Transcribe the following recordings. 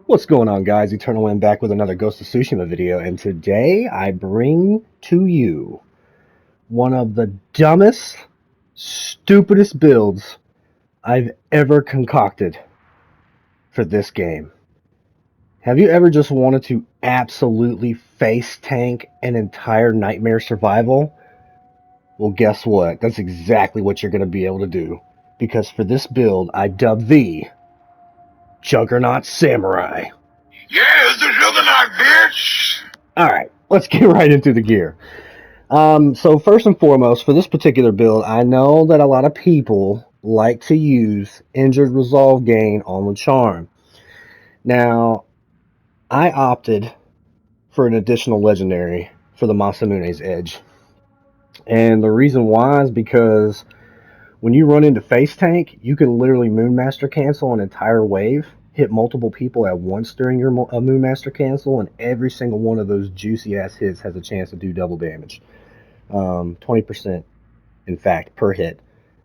What's going on, guys? Eternal Wind back with another Ghost of Tsushima video, and today I bring to you one of the dumbest, stupidest builds I've ever concocted for this game. Have you ever just wanted to absolutely face tank an entire nightmare survival? Well, guess what? That's exactly what you're going to be able to do, because for this build, I dubbed the Juggernaut Samurai. Yeah, it's the Juggernaut, bitch! Alright, let's get right into the gear. So first and foremost, for this particular build, I know that a lot of people like to use injured resolve gain on the charm. Now, I opted for an additional legendary for the Masamune's Edge. And the reason why is because when you run into face tank, you can literally Moonmaster cancel an entire wave, hit multiple people at once during your Moonmaster cancel, and every single one of those juicy ass hits has a chance to do double damage. 20%, in fact, per hit.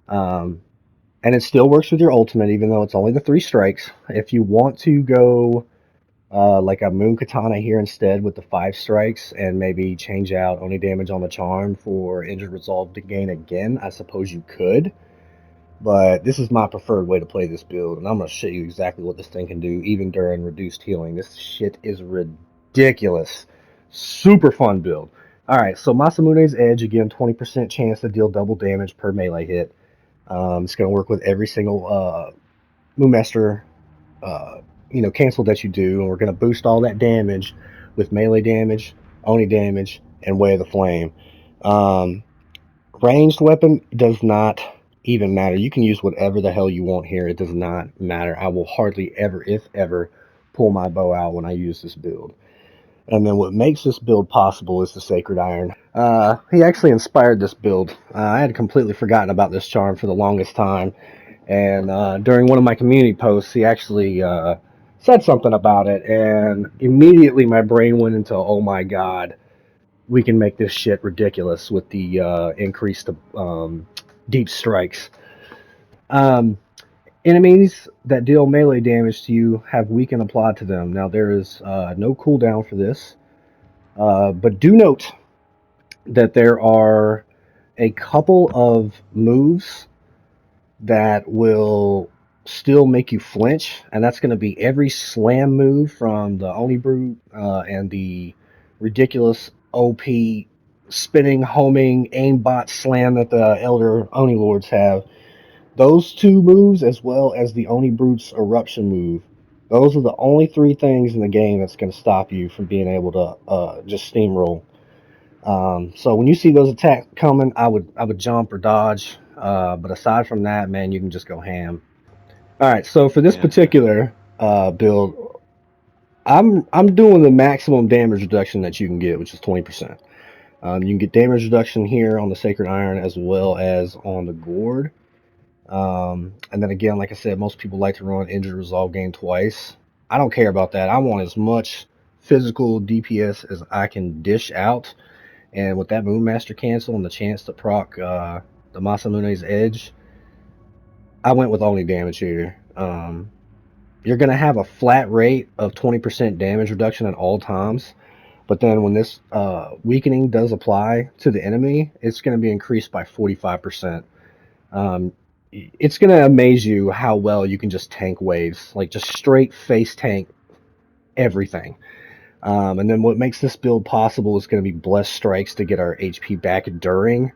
And it still works with your ultimate, even though it's only the 3 strikes. If you want to go like a Moon Katana here instead with the 5 strikes and maybe change out only damage on the charm for injured resolve to gain again, I suppose you could. But this is my preferred way to play this build, and I'm going to show you exactly what this thing can do, even during reduced healing. This shit is ridiculous. Super fun build. Alright, so Masamune's Edge, again, 20% chance to deal double damage per melee hit. It's going to work with every single Moonmaster cancel that you do, and we're going to boost all that damage with melee damage, Oni damage, and Way of the Flame. Ranged weapon does not even matter. You can use whatever the hell you want here. It does not matter. I will hardly ever, if ever, pull my bow out when I use this build. And then what makes this build possible is the Sacred Iron. He actually inspired this build. I had completely forgotten about this charm for the longest time. And during one of my community posts, he actually said something about it. And immediately my brain went into, oh my god, we can make this shit ridiculous with the increased deep strikes. Um, Enemies that deal melee damage to you have weaken applied to them. Now, there is no cooldown for this, but do note that there are a couple of moves that will still make you flinch, and that's going to be every slam move from the Oni Brute and the ridiculous OP spinning, homing, aimbot slam that the Elder Oni Lords have. Those 2 moves, as well as the Oni Brute's eruption move, those are the only 3 things in the game that's going to stop you from being able to just steamroll. So when you see those attacks coming, I would jump or dodge. But aside from that, man, you can just go ham. All right, so for this particular build, I'm doing the maximum damage reduction that you can get, which is 20%. You can get damage reduction here on the Sacred Iron as well as on the Gourd. And then again, like I said, most people like to run injured resolve gain twice. I don't care about that. I want as much physical DPS as I can dish out. And with that Moonmaster cancel and the chance to proc the Masamune's Edge, I went with only damage here. You're going to have a flat rate of 20% damage reduction at all times. But then when this weakening does apply to the enemy, it's going to be increased by 45%. It's going to amaze you how well you can just tank waves. Like, just straight face tank everything. And then what makes this build possible is going to be Blessed Strikes to get our HP back during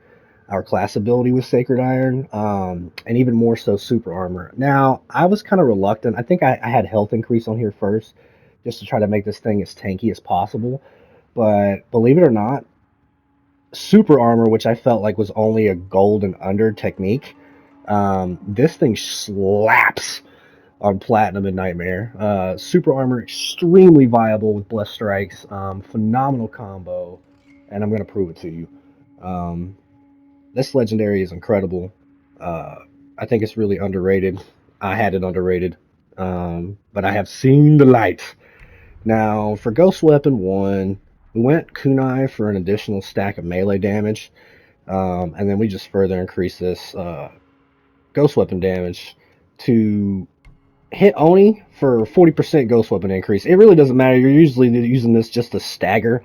our class ability with Sacred Iron, and even more so Super Armor. Now, I was kind of reluctant. I think I had health increase on here first, just to try to make this thing as tanky as possible. But believe it or not, Super Armor, which I felt like was only a gold and under technique, this thing slaps on Platinum and Nightmare. Super Armor, extremely viable with Blessed Strikes. Phenomenal combo, and I'm going to prove it to you. This legendary is incredible. I think it's really underrated. I had it underrated, but I have seen the light. Now, for Ghost Weapon 1, we went Kunai for an additional stack of melee damage, and then we just further increased this Ghost Weapon damage to hit Oni for 40% ghost weapon increase. It really doesn't matter. You're usually using this just to stagger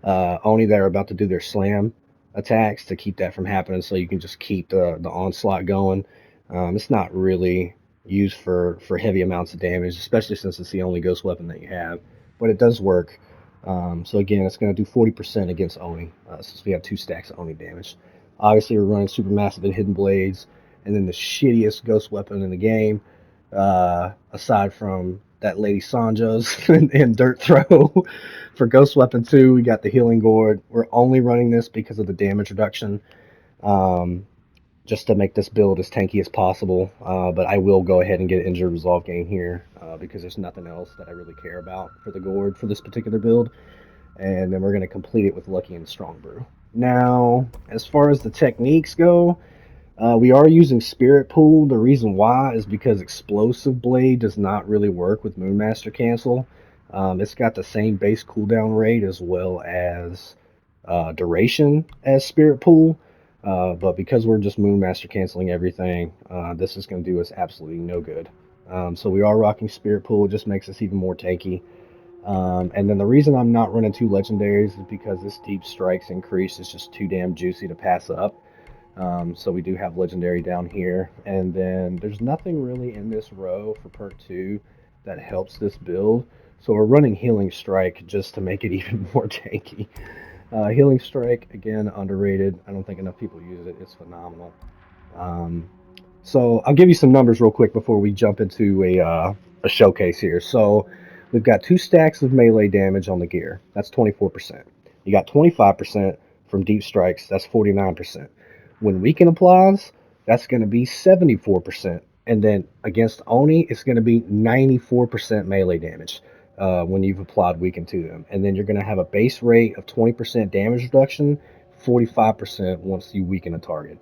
Oni that are about to do their slam attacks to keep that from happening, so you can just keep the onslaught going. It's not really used for heavy amounts of damage, especially since it's the only ghost weapon that you have, but it does work. So again, it's going to do 40% against Oni, since we have 2 stacks of Oni damage. Obviously, we're running Supermassive and Hidden Blades, and then the shittiest ghost weapon in the game, aside from that Lady Sanjo's and Dirt Throw. For Ghost Weapon 2, we got the Healing Gourd. We're only running this because of the damage reduction, just to make this build as tanky as possible. But I will go ahead and get Injured Resolve Gain here, because there's nothing else that I really care about for the Gourd for this particular build. And then we're going to complete it with Lucky and Strong Brew. Now, as far as the techniques go, we are using Spirit Pool. The reason why is because Explosive Blade does not really work with Moonmaster Cancel. It's got the same base cooldown rate as well as duration as Spirit Pool. But because we're just Moonmaster canceling everything, this is going to do us absolutely no good. So we are rocking Spirit Pool. It just makes us even more tanky. And then the reason I'm not running 2 legendaries is because this Deep Strikes increase is just too damn juicy to pass up. So we do have legendary down here, and then there's nothing really in this row for perk 2 that helps this build, so we're running Healing Strike just to make it even more tanky. Healing Strike, again, underrated. I don't think enough people use it. It's phenomenal. So I'll give you some numbers real quick before we jump into a showcase here. So we've got 2 stacks of melee damage on the gear. That's 24%. You got 25% from Deep Strikes. That's 49%. When Weaken applies, that's going to be 74%. And then against Oni, it's going to be 94% melee damage when you've applied Weaken to them. And then you're going to have a base rate of 20% damage reduction, 45% once you weaken a target.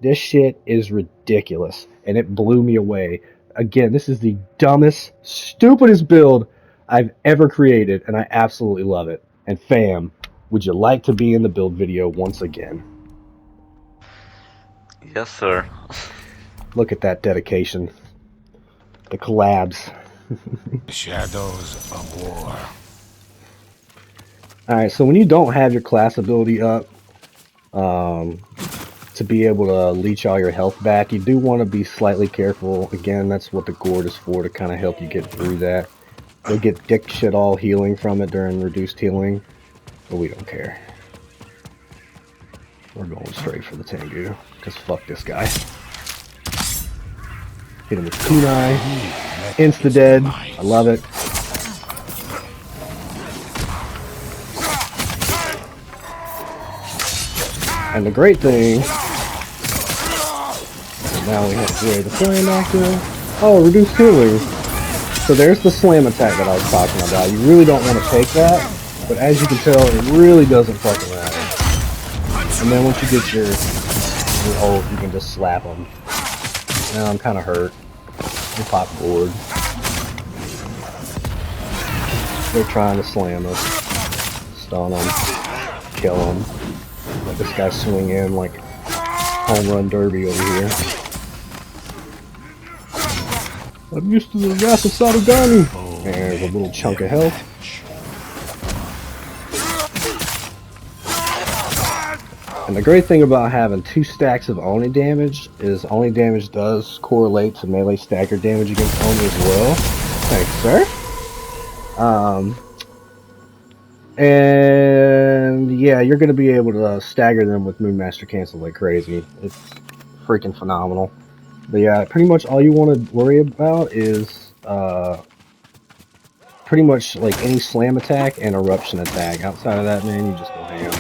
This shit is ridiculous, and it blew me away. Again, this is the dumbest, stupidest build I've ever created, and I absolutely love it. And fam, would you like to be in the build video once again? Yes, sir. Look at that dedication. The collabs. Shadows of War. Alright, so when you don't have your class ability up, to be able to leech all your health back, you do want to be slightly careful. Again, that's what the gourd is for, to kind of help you get through that. You'll get dick shit all healing from it during reduced healing, but we don't care. We're going straight for the Tengu, because fuck this guy. Hit him with kunai. Insta-dead. I love it. And the great thing, now we have Jerry the Flame active. Oh, reduced healing. So there's the slam attack that I was talking about. You really don't want to take that, but as you can tell, it really doesn't fucking matter. And then once you get your ult, you can just slap them. Now I'm kind of hurt. We pop forward. They're trying to slam us. Stun them. Kill them. Let this guy swing in like home run derby over here. I'm used to the wrath of Sadogani. There's a little chunk of health. And the great thing about having 2 stacks of Oni damage is Oni damage does correlate to melee stagger damage against Oni as well. Thanks, sir. And yeah, you're going to be able to stagger them with Moonmaster Cancel like crazy. It's freaking phenomenal. But yeah, pretty much all you want to worry about is pretty much like any slam attack and eruption attack. Outside of that, man, you just go ham.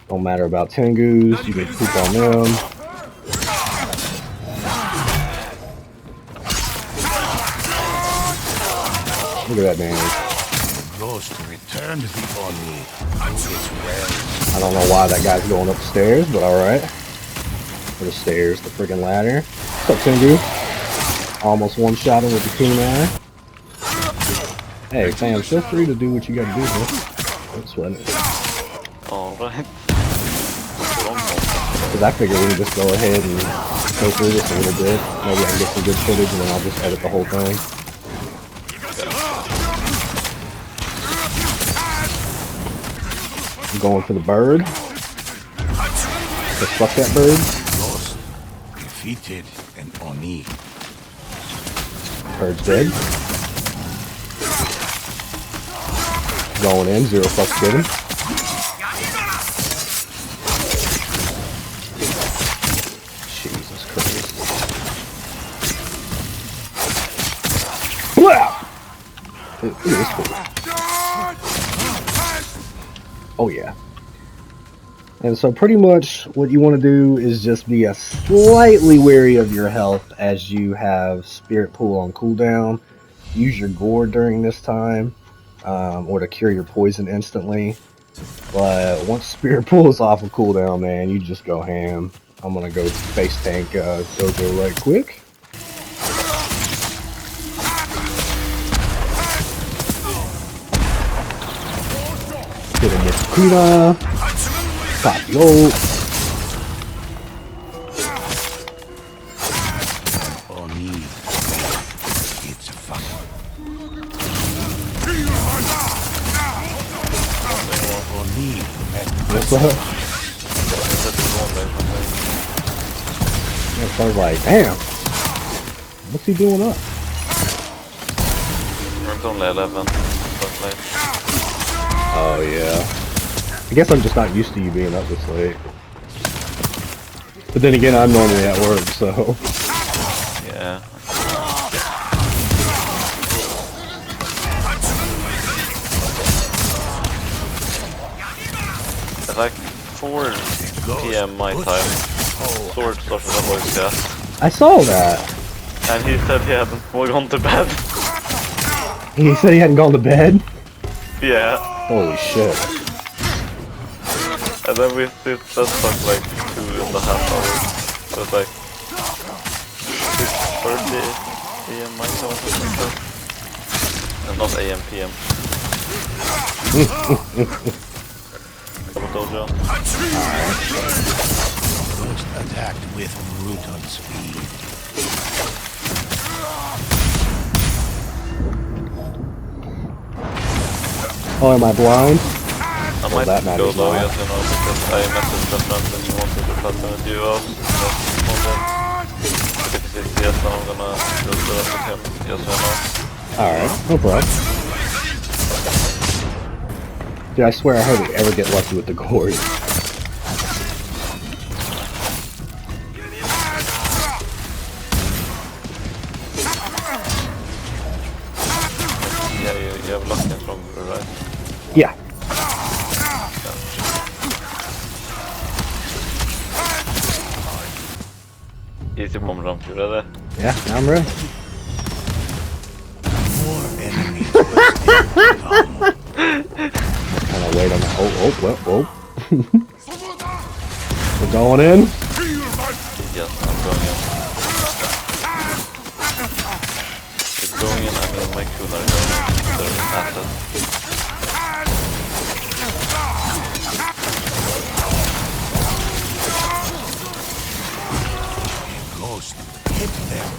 Don't matter about Tengus, you can poop on them. Look at that damage. I don't know why that guy's going upstairs, but alright. For the stairs, the freaking ladder. What's up, Tengu? Almost one-shot him with the kunai. Hey, fam, feel free to do what you gotta do, bro. Don't sweat it. Alright. Because I figure we can just go ahead and go through this a little bit. Maybe I can get some good footage and then I'll just edit the whole thing. I'm going for the bird. Let's fuck that bird. Ghost defeated an Oni. Bird's dead. Going in, 0 fucks given. Jesus Christ. Wow! It is cool. Oh yeah. And so pretty much what you want to do is just be slightly wary of your health as you have Spirit Pool on cooldown. Use your Gourd during this time, or to cure your poison instantly. But once Spirit Pool is off of cooldown, man, you just go ham. I'm gonna go face tank Jojo right quick. Hit him with Kuna. Pop the ult. Oni. It's fun. Oni. What's up? Yeah, so I was like, damn. What's he doing up? It's only 11. Oh yeah. I guess I'm just not used to you being up this late. But then again, I'm normally at work, so. Yeah. It's like 4 PM my time. Sword started the voice cast. I saw that. And he said he hadn't gone to bed. He said he hadn't gone to bed? Yeah. Holy shit. And then we did that stuff like 2.5 hours. So it's like 6:30 AM my time or something like that. And not AM, PM. Double dojo. Ghost attacked with brutal speed. Oh, am I blind? I Well, might that go matters low, not. yes, you know, because I messaged them and he wanted to platinum with DEUCES. But if he says yes, then I'm gonna do the rest with him, yes or no. Alright, no problem. Dude, I swear I hardly ever get lucky with the gourd. Yeah, you have luck in from right? Yeah. Easy bomb jump, you ready? Yeah, now I'm ready. More enemies will still come. Kind of wait on that. Oh. We're going in. Yes, I'm going in. It's going in, I mean my crew are going in. They're assets. Ghost hit them.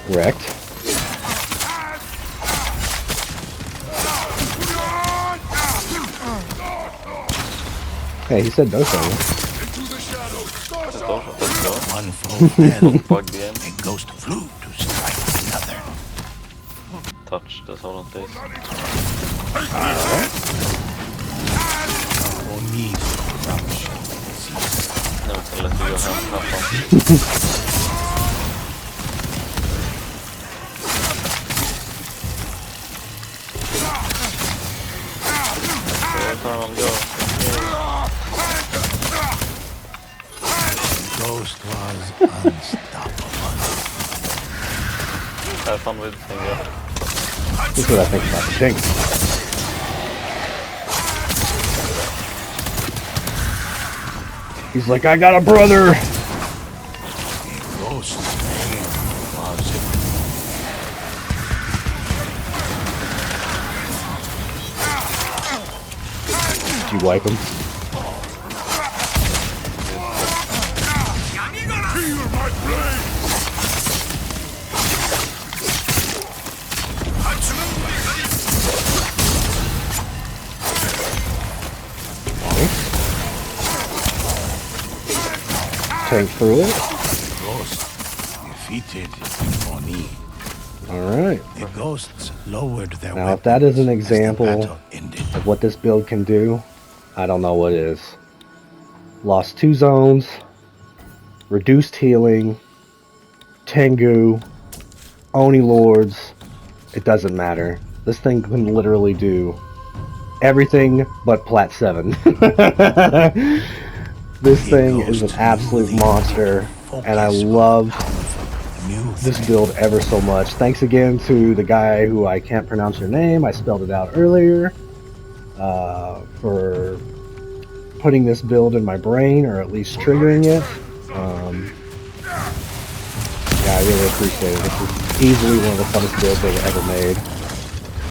Wrecked. Hey, he said no thing. Let's go. One foe fell. Bug the aim. A ghost flew to strike another. Touch the solar days. Oni's corruption. No, we can let you go have fun. Every time I'm going. Ghost was unstoppable. Have fun with Finger. This is what I think about the thing. He's like, I got a brother. Ghost was you wipe him? Tank through it. Defeated Oni. Alright. The ghosts lowered their Now, if that is an weapons as the example battle ended. of what this build can do, I don't know what is. Lost 2 zones, reduced healing, Tengu, Oni Lords, it doesn't matter. This thing can literally do everything but Plat 7. This thing is an absolute monster, and I love this build ever so much. Thanks again to the guy who I can't pronounce your name, I spelled it out earlier, for putting this build in my brain, or at least triggering it. Yeah, I really appreciate it. This is easily one of the funnest builds they've ever made.